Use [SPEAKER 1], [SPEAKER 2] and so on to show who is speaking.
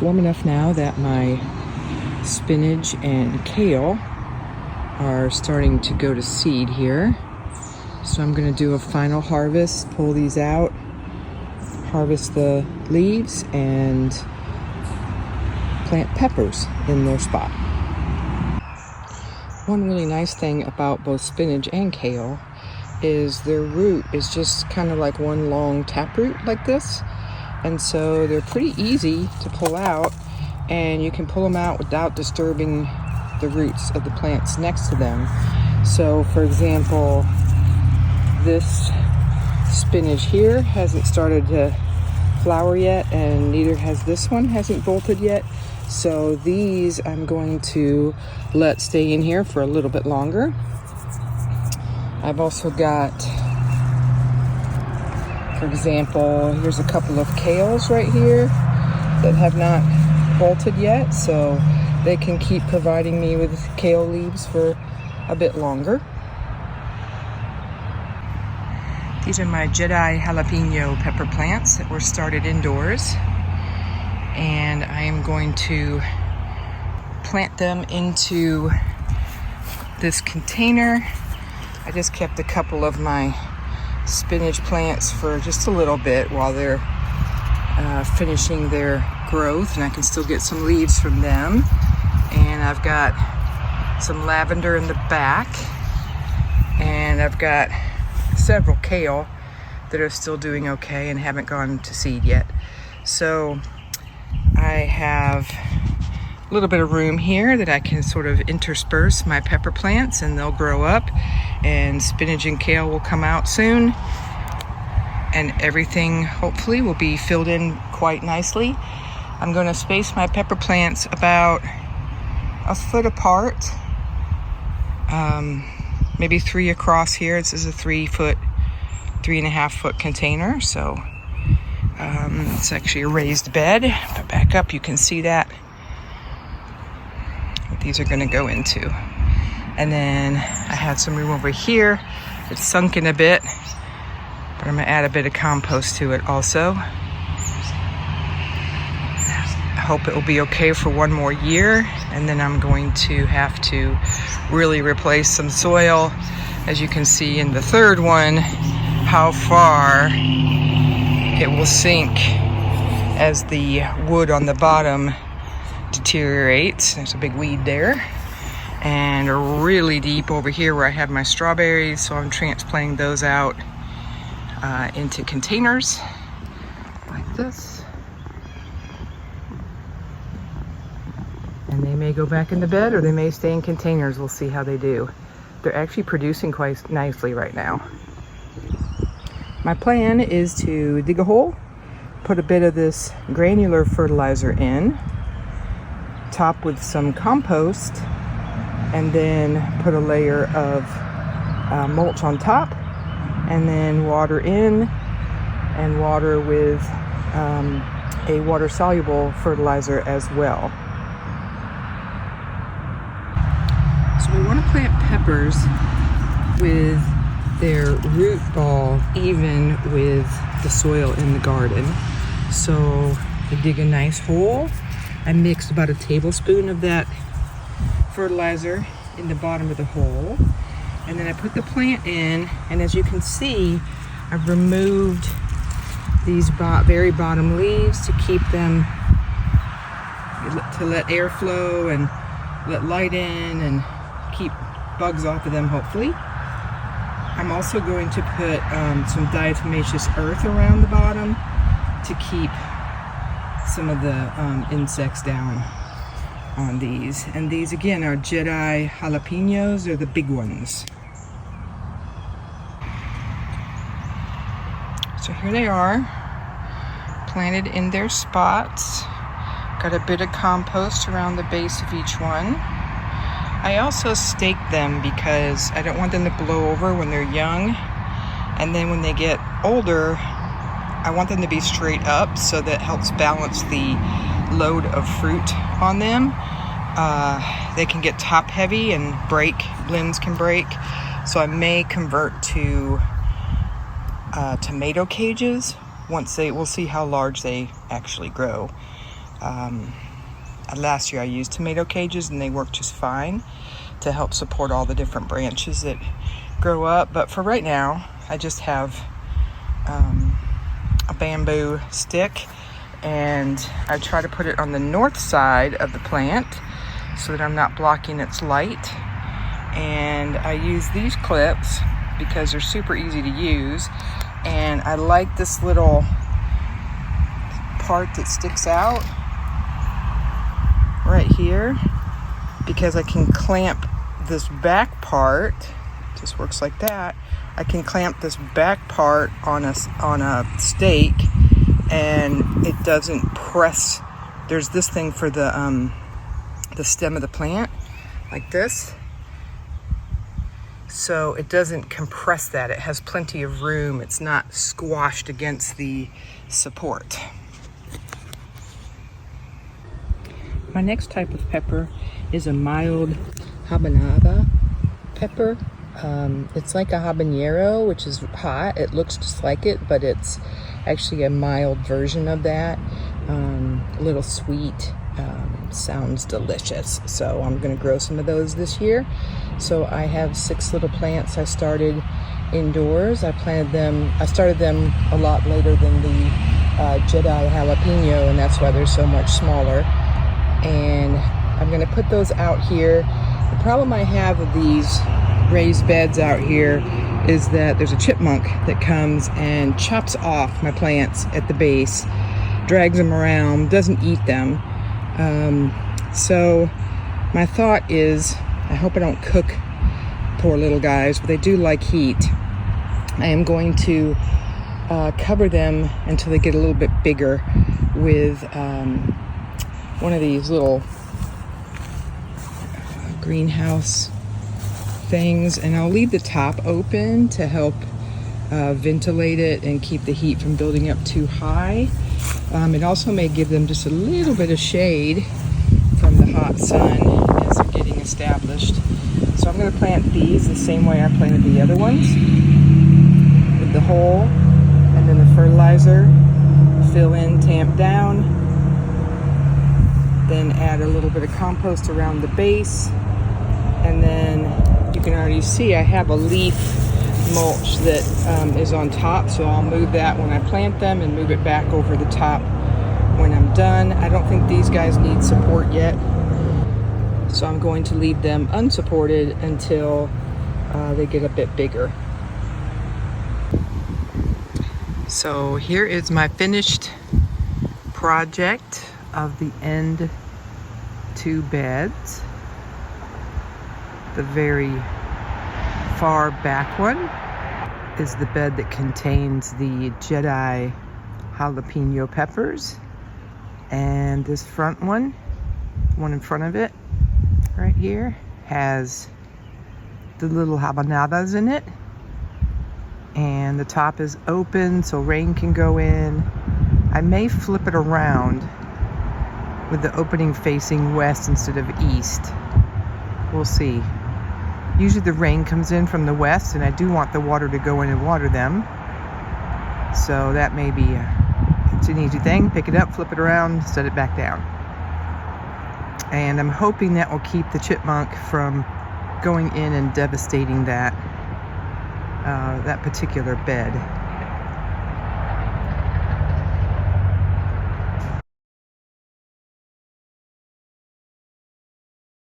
[SPEAKER 1] It's warm enough now that my spinach and kale are starting to go to seed here. So I'm going to do a final harvest, pull these out, harvest the leaves, and plant peppers in their spot. One really nice thing about both spinach and kale is their root is just kind of like one long taproot like this. And so they're pretty easy to pull out, and you can pull them out without disturbing the roots of the plants next to them. So for example, this spinach here hasn't started to flower yet, and neither has this one, hasn't bolted yet. So these I'm going to let stay in here for a little bit longer. I've also got, for example, here's a couple of kales right here that have not bolted yet, so they can keep providing me with kale leaves for a bit longer. These are my Jedi jalapeno pepper plants that were started indoors, and I am going to plant them into this container. I just kept a couple of my spinach plants for just a little bit while they're finishing their growth, and I can still get some leaves from them. And I've got some lavender in the back, and I've got several kale that are still doing okay and haven't gone to seed yet. So I have a little bit of room here that I can sort of intersperse my pepper plants, and they'll grow up, and spinach and kale will come out soon, and everything hopefully will be filled in quite nicely. I'm going to space my pepper plants about a foot apart, maybe 3 across here. This is a 3.5 foot container, so it's actually a raised bed. But back up, you can see that what these are going to go into. And then I had some room over here. It's sunken a bit, but I'm going to add a bit of compost to it also. I hope it will be okay for one more year, and then I'm going to have to really replace some soil. As you can see in the third one, how far it will sink as the wood on the bottom deteriorates. There's a big weed there. And really deep over here where I have my strawberries, so I'm transplanting those out into containers like this. And they may go back in the bed, or they may stay in containers. We'll see how they do. They're actually producing quite nicely right now. My plan is to dig a hole, put a bit of this granular fertilizer in, top with some compost, and then put a layer of mulch on top, and then water in, and water with a water-soluble fertilizer as well. So we want to plant peppers with their root ball even with the soil in the garden. So I dig a nice hole. I mixed about a tablespoon of that fertilizer in the bottom of the hole, and then I put the plant in, and as you can see, I've removed these very bottom leaves to keep them, to let air flow and let light in and keep bugs off of them, hopefully. I'm also going to put some diatomaceous earth around the bottom to keep some of the insects down on these. And these again are Jedi jalapenos. They're the big ones. So here they are, planted in their spots. Got a bit of compost around the base of each one. I also stake them because I don't want them to blow over when they're young, and then when they get older I want them to be straight up, so that helps balance the load of fruit on them. They can get top heavy and break, blends can break, so I may convert to tomato cages once we'll see how large they actually grow. last year I used tomato cages and they work just fine to help support all the different branches that grow up. But for right now, I just have a bamboo stick, and I try to put it on the north side of the plant so that I'm not blocking its light. And I use these clips because they're super easy to use, and I like this little part that sticks out right here because I can clamp this back part. Just works like that. I can clamp this back part on a stake, and it doesn't press. There's this thing for the stem of the plant, like this, so it doesn't compress that. It has plenty of room. It's not squashed against the support. My next type of pepper is a mild habanada pepper. It's like a habanero, which is hot. It looks just like it, but it's actually a mild version of that. A little sweet, sounds delicious. So I'm gonna grow some of those this year. So I have 6 little plants I started indoors. I started them a lot later than the Jedi jalapeno, and that's why they're so much smaller. And I'm gonna put those out here. The problem I have with these raised beds out here is that there's a chipmunk that comes and chops off my plants at the base, drags them around, doesn't eat them. So my thought is, I hope I don't cook poor little guys, but they do like heat. I am going to cover them until they get a little bit bigger with one of these little greenhouse things, and I'll leave the top open to help ventilate it and keep the heat from building up too high. It also may give them just a little bit of shade from the hot sun as they're getting established. So I'm going to plant these the same way I planted the other ones, with the hole and then the fertilizer, fill in, tamp down, then add a little bit of compost around the base, and then you can already see I have a leaf mulch that is on top, so I'll move that when I plant them and move it back over the top when I'm done. I don't think these guys need support yet, so I'm going to leave them unsupported until they get a bit bigger. So here is my finished project of the end 2 beds. The very far back one is the bed that contains the Jedi jalapeno peppers, and this front one in front of it right here, has the little habanadas in it, and the top is open so rain can go in. I may flip it around with the opening facing west instead of east. We'll see. Usually the rain comes in from the west, and I do want the water to go in and water them. So that may be it's an easy thing. Pick it up, flip it around, set it back down. And I'm hoping that will keep the chipmunk from going in and devastating that particular bed.